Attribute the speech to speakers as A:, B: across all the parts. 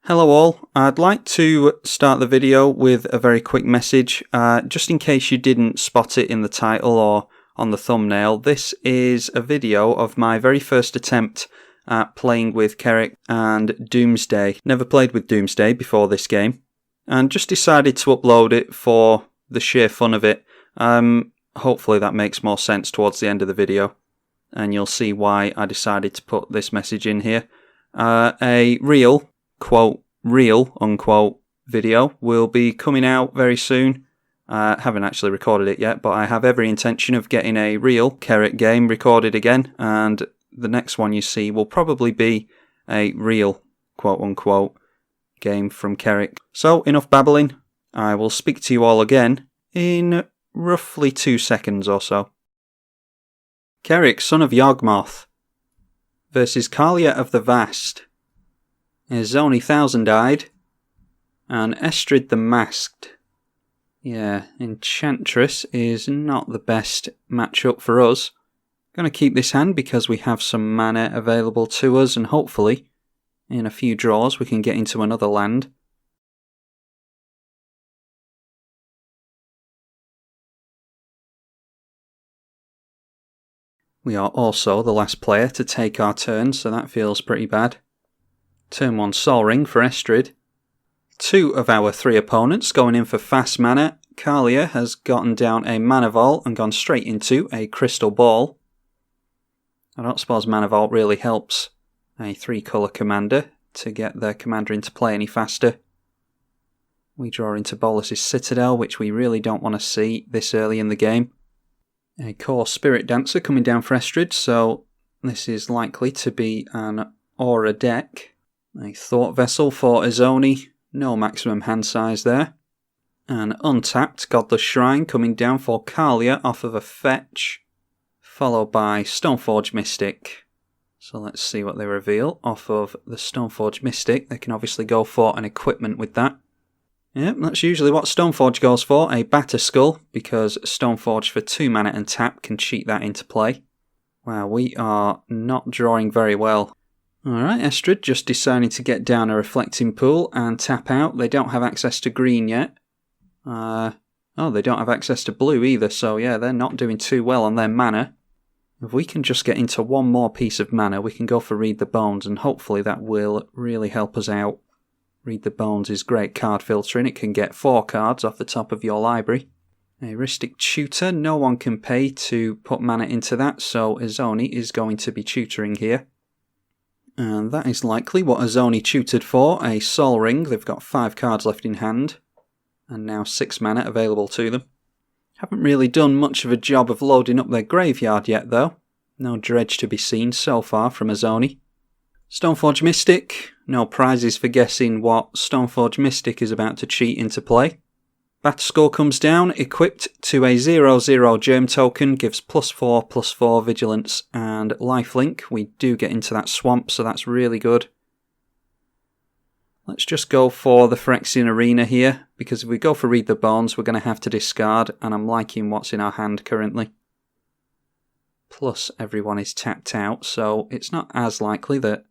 A: Hello all, I'd like to start the video with a very quick message, just in case you didn't spot it in the title or on the thumbnail. This is a video of my very first attempt at playing with Kherik and Doomsday. Never played with Doomsday before this game, and just decided to upload it for the sheer fun of it. Hopefully that makes more sense towards the end of the video, and you'll see why I decided to put this message in here. A real, quote, real, unquote, video will be coming out very soon. I haven't actually recorded it yet, but I have every intention of getting a real Kherik game recorded again, and the next one you see will probably be a real, quote unquote, game from Kherik. So, enough babbling. I will speak to you all again in roughly 2 seconds or so. Kherik, son of Yawgmoth, versus Kaalia of the Vast, Izoni Thousand-Eyed, and Estrid the Masked. Yeah, Enchantress is not the best matchup for us. Going to keep this hand because we have some mana available to us, and hopefully, in a few draws, we can get into another land. We are also the last player to take our turn, so that feels pretty bad. Turn 1 Sol Ring for Estrid. 2 of our 3 opponents going in for fast mana. Kaalia has gotten down a Mana Vault and gone straight into a Crystal Ball. I don't suppose Mana Vault really helps a 3-colour commander to get their commander into play any faster. We draw into Bolas's Citadel, which we really don't want to see this early in the game. A Core Spirit Dancer coming down for Estrid, so this is likely to be an Aura deck. A Thought Vessel for Izoni, no maximum hand size there. An untapped Godless Shrine coming down for Kaalia off of a fetch, followed by Stoneforge Mystic. So let's see what they reveal off of the Stoneforge Mystic. They can obviously go for an equipment with that. Yep, that's usually what Stoneforge goes for, a Batterskull, because Stoneforge for 2 mana and tap can cheat that into play. Wow, we are not drawing very well. Alright, Estrid just deciding to get down a Reflecting Pool and tap out. They don't have access to green yet. Oh, they don't have access to blue either, so yeah, they're not doing too well on their mana. If we can just get into one more piece of mana, we can go for Read the Bones, and hopefully that will really help us out. Read the Bones is great card filtering. It can get 4 cards off the top of your library. A Rhystic Tutor, no one can pay to put mana into that, so Izoni is going to be tutoring here. And that is likely what Izoni tutored for, a Sol Ring. They've got 5 cards left in hand, and now 6 mana available to them. Haven't really done much of a job of loading up their graveyard yet though. No dredge to be seen so far from Izoni. Stoneforge Mystic, no prizes for guessing what Stoneforge Mystic is about to cheat into play. Batterskull comes down, equipped to a 0/0 Germ token, gives +4/+4 Vigilance and Lifelink. We do get into that swamp, so that's really good. Let's just go for the Phyrexian Arena here, because if we go for Read the Bones, we're going to have to discard, and I'm liking what's in our hand currently. Plus, everyone is tapped out, so it's not as likely that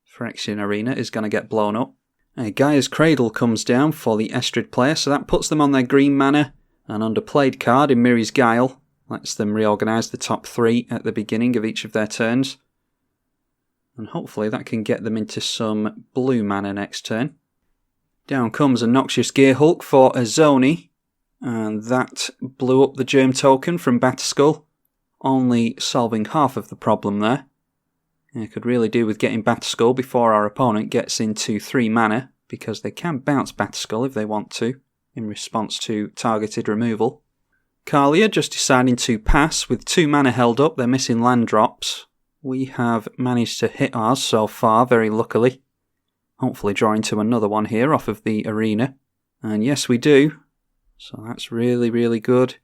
A: Phyrexian Arena is going to get blown up. A Gaia's Cradle comes down for the Estrid player, so that puts them on their green mana. An underplayed card in Miri's Guile lets them reorganise the top 3 at the beginning of each of their turns. And hopefully that can get them into some blue mana next turn. Down comes a Noxious Gearhulk for Izoni, and that blew up the Germ token from Batterskull, only solving half of the problem there. I could really do with getting Batterskull before our opponent gets into 3 mana, because they can bounce Batterskull if they want to, in response to targeted removal. Kaalia just deciding to pass with 2 mana held up. They're missing land drops. We have managed to hit ours so far, very luckily. Hopefully drawing to another one here off of the arena. And yes, we do. So that's really, really good.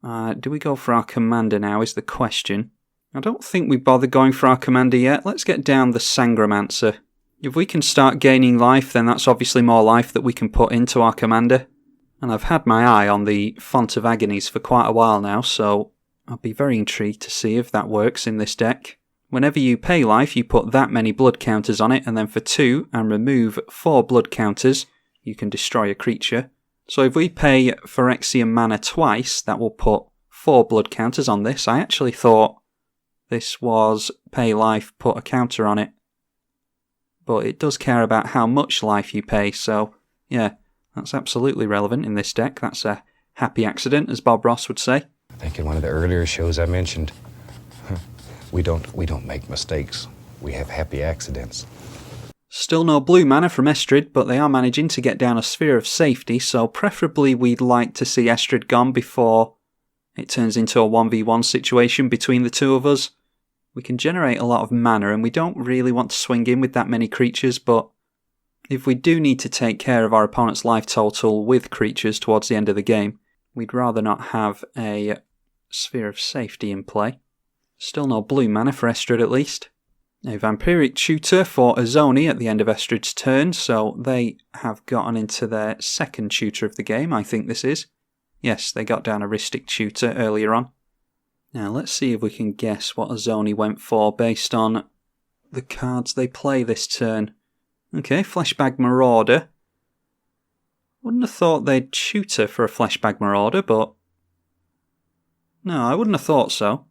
A: Do we go for our commander now is the question. I don't think we bother going for our commander yet. Let's get down the Sangromancer. If we can start gaining life, then that's obviously more life that we can put into our commander. And I've had my eye on the Font of Agonies for quite a while now, so I'll be very intrigued to see if that works in this deck. Whenever you pay life, you put that many blood counters on it, and then for 2 and remove 4 blood counters, you can destroy a creature. So if we pay Phyrexian mana twice, that will put 4 blood counters on this. I actually thought this was pay life, put a counter on it. But it does care about how much life you pay, so yeah, that's absolutely relevant in this deck. That's a happy accident, as Bob Ross would say.
B: I think in one of the earlier shows I mentioned, we don't make mistakes. We have happy accidents.
A: Still no blue mana from Estrid, but they are managing to get down a sphere of safety, so preferably we'd like to see Estrid gone before it turns into a 1v1 situation between the two of us. We can generate a lot of mana, and we don't really want to swing in with that many creatures, but if we do need to take care of our opponent's life total with creatures towards the end of the game, we'd rather not have a sphere of safety in play. Still no blue mana for Estrid at least. A Vampiric Tutor for Izoni at the end of Estrid's turn, so they have gotten into their second tutor of the game, I think this is. Yes, they got down a Rhystic Tutor earlier on. Now let's see if we can guess what Izoni went for based on the cards they play this turn. Okay, Fleshbag Marauder. Wouldn't have thought they'd tutor for a Fleshbag Marauder, but no, I wouldn't have thought so.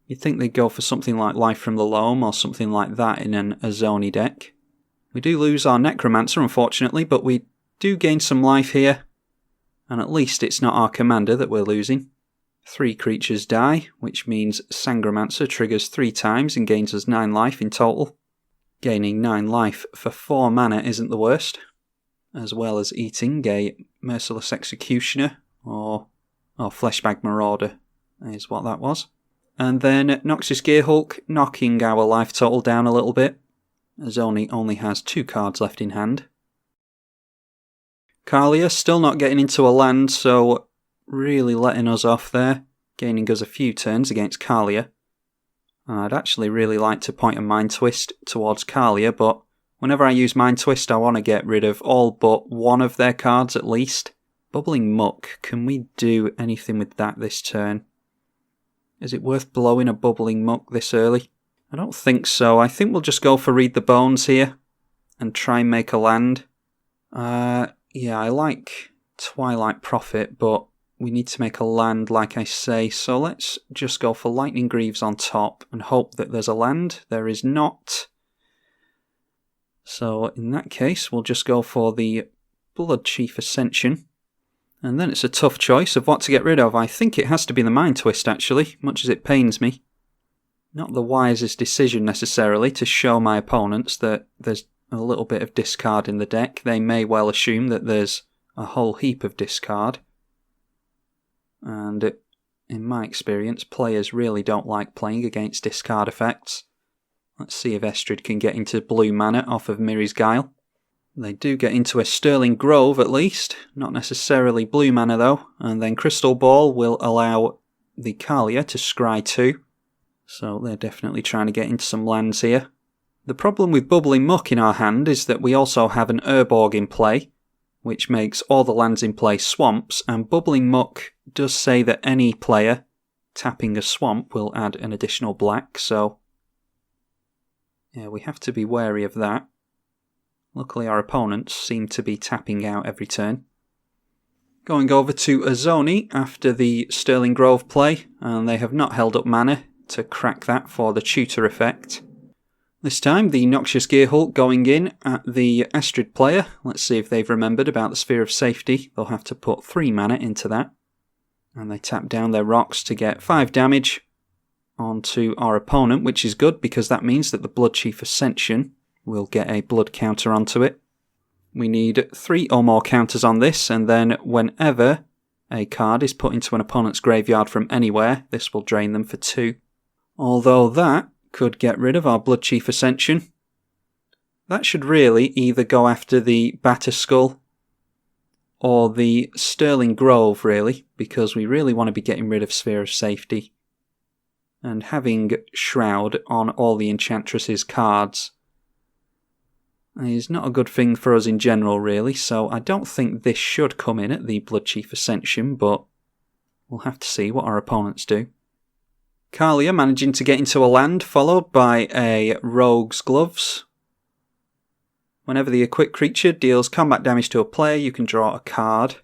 A: You'd think they'd go for something like Life from the Loam or something like that in an Izoni deck. We do lose our Necromancer, unfortunately, but we do gain some life here. And at least it's not our commander that we're losing. 3 creatures die, which means Sangromancer triggers 3 times and gains us 9 life in total. Gaining 9 life for 4 mana isn't the worst. As well as eating a Merciless Executioner or Fleshbag Marauder is what that was. And then Noxious Gearhulk, knocking our life total down a little bit. Izoni only has 2 cards left in hand. Kaalia still not getting into a land, so really letting us off there. Gaining us a few turns against Kaalia. And I'd actually really like to point a Mind Twist towards Kaalia, but whenever I use Mind Twist I want to get rid of all but one of their cards at least. Bubbling Muck, can we do anything with that this turn? Is it worth blowing a Bubbling Muck this early? I don't think so. I think we'll just go for Read the Bones here and try and make a land. Yeah, I like Twilight Prophet, but we need to make a land like I say, so let's just go for Lightning Greaves on top and hope that there's a land. There is not. So in that case, we'll just go for the Bloodchief Ascension. And then it's a tough choice of what to get rid of. I think it has to be the Mind Twist, actually, much as it pains me. Not the wisest decision, necessarily, to show my opponents that there's a little bit of discard in the deck. They may well assume that there's a whole heap of discard. And in my experience, players really don't like playing against discard effects. Let's see if Estrid can get into blue mana off of Miri's Guile. They do get into a Sterling Grove at least, not necessarily blue mana though, and then Crystal Ball will allow the Kaalia to scry 2, so they're definitely trying to get into some lands here. The problem with Bubbling Muck in our hand is that we also have an Urborg in play, which makes all the lands in play swamps, and Bubbling Muck does say that any player tapping a swamp will add an additional black, so yeah, we have to be wary of that. Luckily our opponents seem to be tapping out every turn. Going over to Izoni after the Sterling Grove play, and they have not held up mana to crack that for the tutor effect. This time the Noxious Gearhulk going in at the Estrid player. Let's see if they've remembered about the Sphere of Safety. They'll have to put 3 mana into that. And they tap down their rocks to get 5 damage onto our opponent, which is good because that means that the Bloodchief Ascension will get a blood counter onto it. We need 3 or more counters on this, and then whenever a card is put into an opponent's graveyard from anywhere, this will drain them for 2. Although that could get rid of our Bloodchief Ascension. That should really either go after the Batterskull or the Sterling Grove, really, because we really want to be getting rid of Sphere of Safety. And having Shroud on all the Enchantress's cards is not a good thing for us in general, really, so I don't think this should come in at the Bloodchief Ascension, but we'll have to see what our opponents do. Kaalia managing to get into a land, followed by a Rogue's Gloves. Whenever the equipped creature deals combat damage to a player, you can draw a card.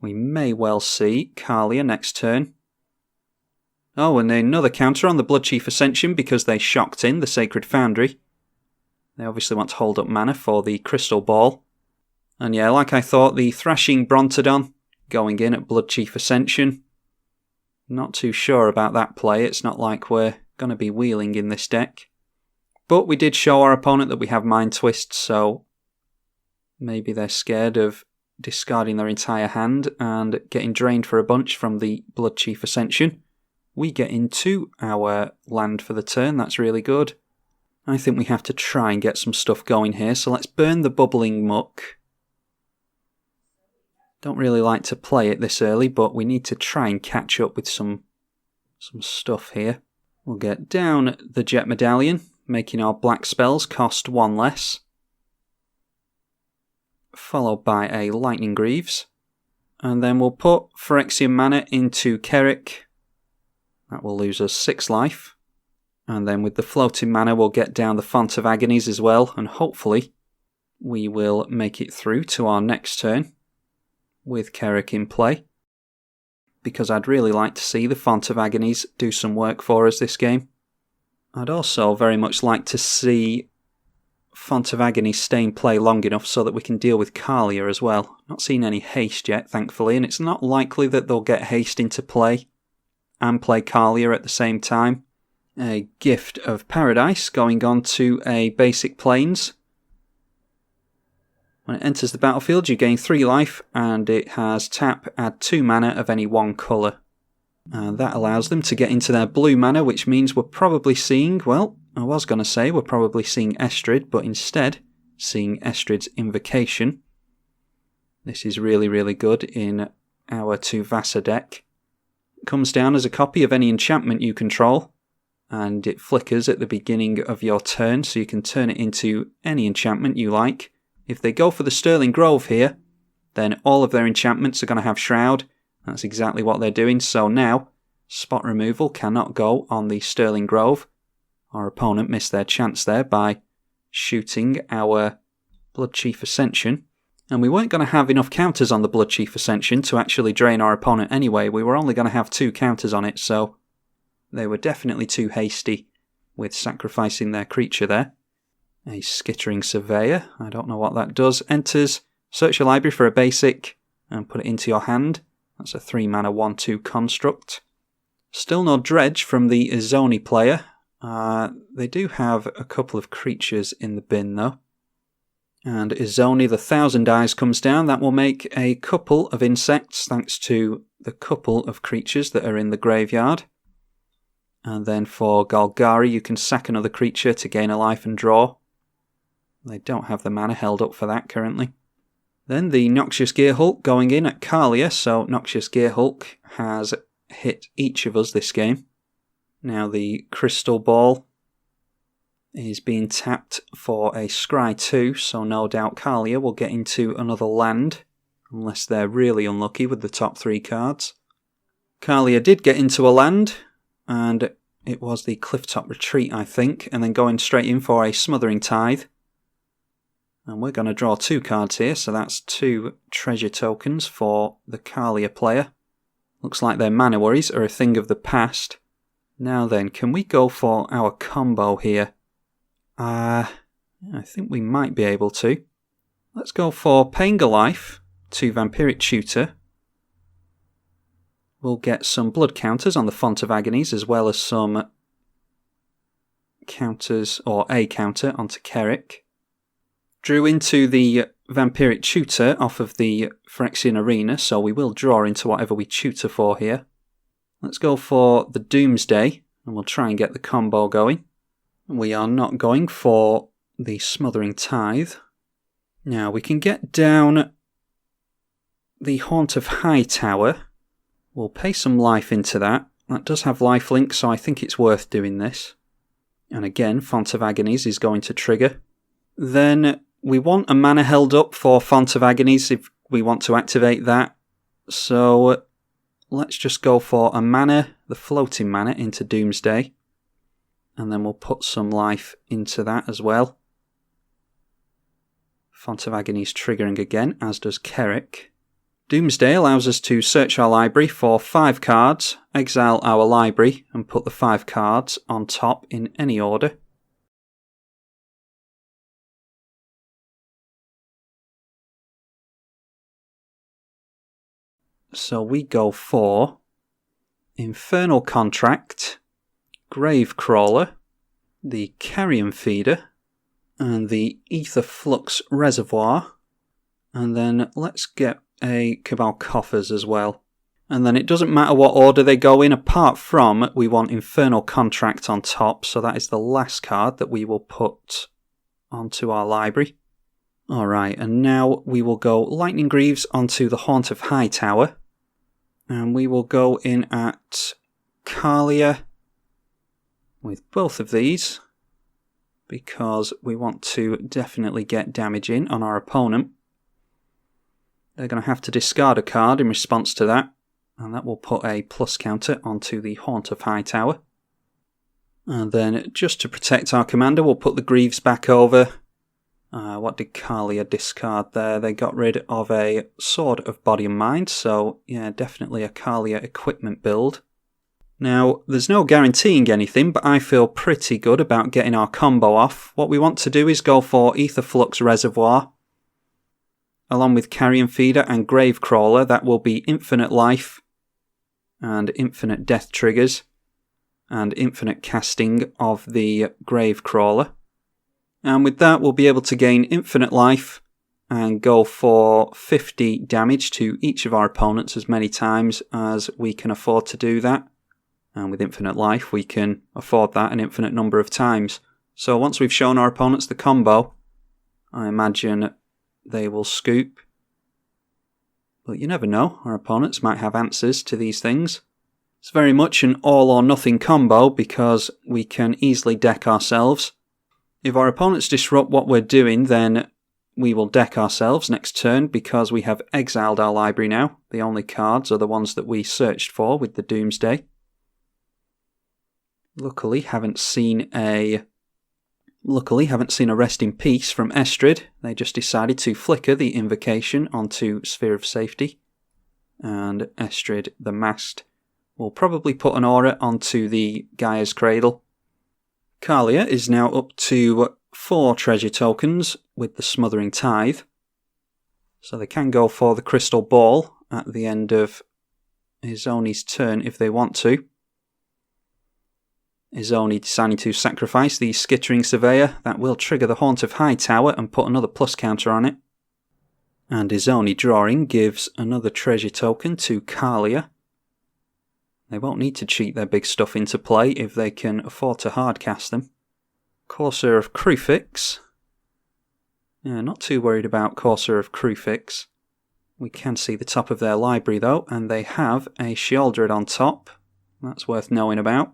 A: We may well see Kaalia next turn. Oh, and another counter on the Bloodchief Ascension because they shocked in the Sacred Foundry. They obviously want to hold up mana for the Crystal Ball. And yeah, like I thought, the Thrashing Brontodon going in at Bloodchief Ascension. Not too sure about that play. It's not like we're going to be wheeling in this deck. But we did show our opponent that we have Mind Twist, so maybe they're scared of discarding their entire hand and getting drained for a bunch from the Bloodchief Ascension. We get into our land for the turn. That's really good. I think we have to try and get some stuff going here, so let's burn the Bubbling Muck. Don't really like to play it this early, but we need to try and catch up with some stuff here. We'll get down the Jet Medallion, making our black spells cost 1 less. Followed by a Lightning Greaves. And then we'll put Phyrexian Mana into Kerac. That will lose us 6 life. And then with the floating mana we'll get down the Font of Agonies as well, and hopefully we will make it through to our next turn with Kerac in play. Because I'd really like to see the Font of Agonies do some work for us this game. I'd also very much like to see Font of Agony stay in play long enough so that we can deal with Kaalia as well. Not seen any haste yet, thankfully, and it's not likely that they'll get haste into play and play Kaalia at the same time. A Gift of Paradise going on to a basic Plains. When it enters the battlefield, you gain 3 life, and it has tap, add 2 mana of any one colour. And that allows them to get into their blue mana, which means we're probably seeing, well, I was going to say we're probably seeing Estrid, but instead seeing Estrid's Invocation. This is really, really good in our Tuvasa deck. It comes down as a copy of any enchantment you control, and it flickers at the beginning of your turn, so you can turn it into any enchantment you like. If they go for the Sterling Grove here, then all of their enchantments are going to have Shroud. That's exactly what they're doing, so now spot removal cannot go on the Sterling Grove. Our opponent missed their chance there by shooting our Bloodchief Ascension. And we weren't going to have enough counters on the Bloodchief Ascension to actually drain our opponent anyway. We were only going to have 2 counters on it, so they were definitely too hasty with sacrificing their creature there. A Skittering Surveyor, I don't know what that does. Enters, search your library for a basic and put it into your hand. That's a 3 mana 1/2 construct. Still no Dredge from the Izoni player. They do have a couple of creatures in the bin though. And Izoni, the 1,000 Eyes comes down. That will make a couple of insects thanks to the couple of creatures that are in the graveyard. And then for Golgari you can sack another creature to gain a life and draw. They don't have the mana held up for that currently. Then the Noxious Gearhulk going in at Kaalia, so Noxious Gearhulk has hit each of us this game. Now the Crystal Ball is being tapped for a Scry 2, so no doubt Kaalia will get into another land, unless they're really unlucky with the top 3 cards. Kaalia did get into a land, and it was the Clifftop Retreat, I think, and then going straight in for a Smothering Tithe. And we're going to draw 2 cards here, so that's 2 treasure tokens for the Kaalia player. Looks like their mana worries are a thing of the past. Now then, can we go for our combo here? I think we might be able to. Let's go for Paying a Life to Vampiric Tutor. We'll get some blood counters on the Font of Agonies, as well as some counters, or a counter, onto Kerac. Drew into the Vampiric Tutor off of the Phyrexian Arena, so we will draw into whatever we tutor for here. Let's go for the Doomsday, and we'll try and get the combo going. We are not going for the Smothering Tithe. Now, we can get down the Haunt of Hightower. We'll pay some life into that. That does have lifelink, so I think it's worth doing this. And again, Font of Agonies is going to trigger. Then we want a mana held up for Font of Agonies if we want to activate that. So let's just go for a mana, the floating mana, into Doomsday. And then we'll put some life into that as well. Font of Agony's triggering again, as does Kerrick. Doomsday allows us to search our library for 5 cards, exile our library, and put the 5 cards on top in any order. So we go for Infernal Contract, Gravecrawler, the Carrion Feeder, and the Ether Flux Reservoir. And then let's get a Cabal Coffers as well. And then it doesn't matter what order they go in, apart from we want Infernal Contract on top, so that is the last card that we will put onto our library. Alright, and now we will go Lightning Greaves onto the Haunt of Hightower. And we will go in at Kaalia with both of these, because we want to definitely get damage in on our opponent. They're going to have to discard a card in response to that, and that will put a plus counter onto the Haunt of Hightower. And then, just to protect our commander, we'll put the Greaves back over. What did Kaalia discard there? They got rid of a Sword of Body and Mind, so yeah, definitely a Kaalia equipment build. Now, there's no guaranteeing anything, but I feel pretty good about getting our combo off. What we want to do is go for Ether Flux Reservoir, along with Carrion Feeder and Gravecrawler. That will be infinite life, and infinite death triggers, and infinite casting of the Gravecrawler. And with that, we'll be able to gain infinite life and go for 50 damage to each of our opponents as many times as we can afford to do that. And with infinite life, we can afford that an infinite number of times. So once we've shown our opponents the combo, I imagine they will scoop. But you never know, our opponents might have answers to these things. It's very much an all or nothing combo because we can easily deck ourselves. If our opponents disrupt what we're doing, then we will deck ourselves next turn because we have exiled our library now. The only cards are the ones that we searched for with the Doomsday. Luckily, haven't seen a Rest in Peace from Estrid. They just decided to flicker the invocation onto Sphere of Safety. And Estrid, the Mast, will probably put an aura onto the Gaia's Cradle. Kaalia is now up to 4 treasure tokens with the Smothering Tithe. So they can go for the Crystal Ball at the end of Izoni's turn if they want to. Izoni deciding to sacrifice the Skittering Surveyor. That will trigger the Haunt of Hightower and put another plus counter on it. And Izoni drawing gives another treasure token to Kaalia. They won't need to cheat their big stuff into play if they can afford to hardcast them. Corsair of Kruphix. Yeah, not too worried about Corsair of Kruphix. We can see the top of their library though, and they have a Sheoldred on top. That's worth knowing about.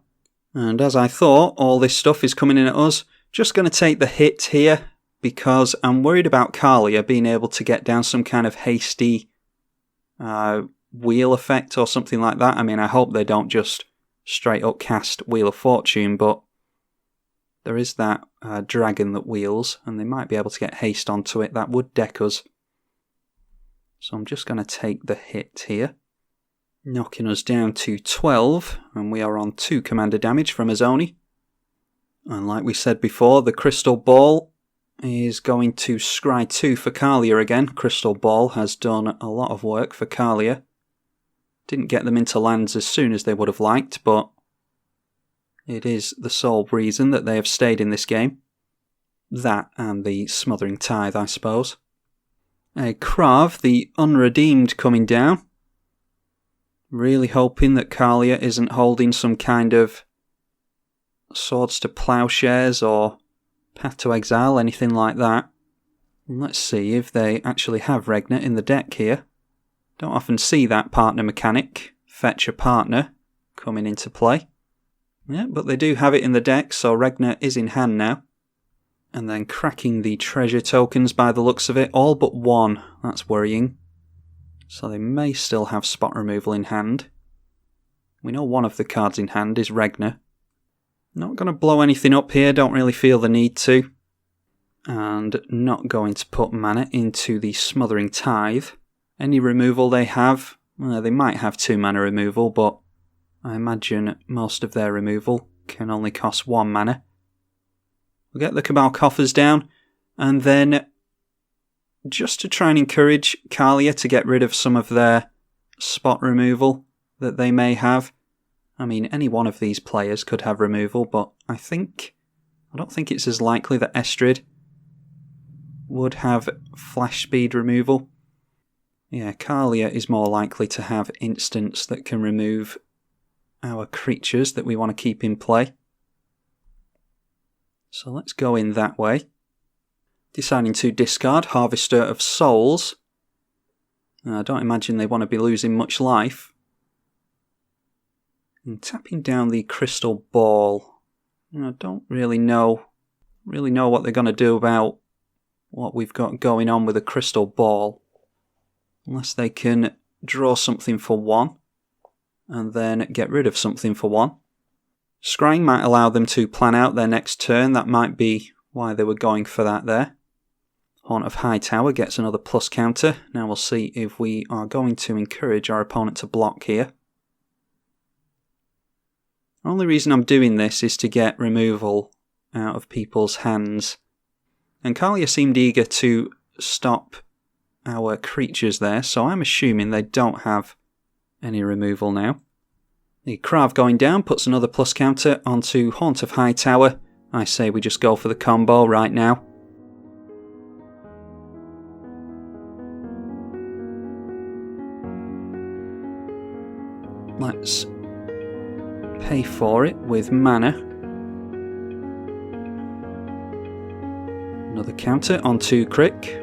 A: And as I thought, all this stuff is coming in at us. Just going to take the hit here because I'm worried about Kaalia being able to get down some kind of hasty wheel effect or something like that. I mean, I hope they don't just straight up cast Wheel of Fortune, but there is that dragon that wheels, and they might be able to get haste onto it. That would deck us. So I'm just going to take the hit here, knocking us down to 12, and we are on 2 commander damage from Izoni. And like we said before, the Crystal Ball is going to scry 2 for Kaalia again. Crystal Ball has done a lot of work for Kaalia. Didn't get them into lands as soon as they would have liked, but it is the sole reason that they have stayed in this game. That and the Smothering Tithe, I suppose. A Krav, the Unredeemed, coming down. Really hoping that Kaalia isn't holding some kind of Swords to Plowshares or Path to Exile, anything like that. And let's see if they actually have Regna in the deck here. Don't often see that partner mechanic, fetch a partner, coming into play. Yeah, but they do have it in the deck, so Regna is in hand now. And then cracking the treasure tokens by the looks of it, all but 1. That's worrying. So they may still have spot removal in hand. We know one of the cards in hand is Regner. Not going to blow anything up here, don't really feel the need to. And not going to put mana into the Smothering Tithe. Any removal they have, well, they might have 2 mana removal, but I imagine most of their removal can only cost 1 mana. We'll get the Cabal Coffers down, and then just to try and encourage Kaalia to get rid of some of their spot removal that they may have. I mean, any one of these players could have removal, but I don't think it's as likely that Estrid would have flash speed removal. Yeah, Kaalia is more likely to have instants that can remove our creatures that we want to keep in play. So let's go in that way. Deciding to discard Harvester of Souls. I don't imagine they want to be losing much life. And tapping down the Crystal Ball. I don't really know what they're going to do about what we've got going on with a Crystal Ball. Unless they can draw something for 1 and then get rid of something for 1. Scrying might allow them to plan out their next turn. That might be why they were going for that there. Haunt of Hightower gets another plus counter. Now we'll see if we are going to encourage our opponent to block here. The only reason I'm doing this is to get removal out of people's hands. And Kaalia seemed eager to stop our creatures there, so I'm assuming they don't have any removal now. The Krav going down puts another plus counter onto Haunt of Hightower. I say we just go for the combo right now. Let's pay for it with mana. Another counter onto Crick.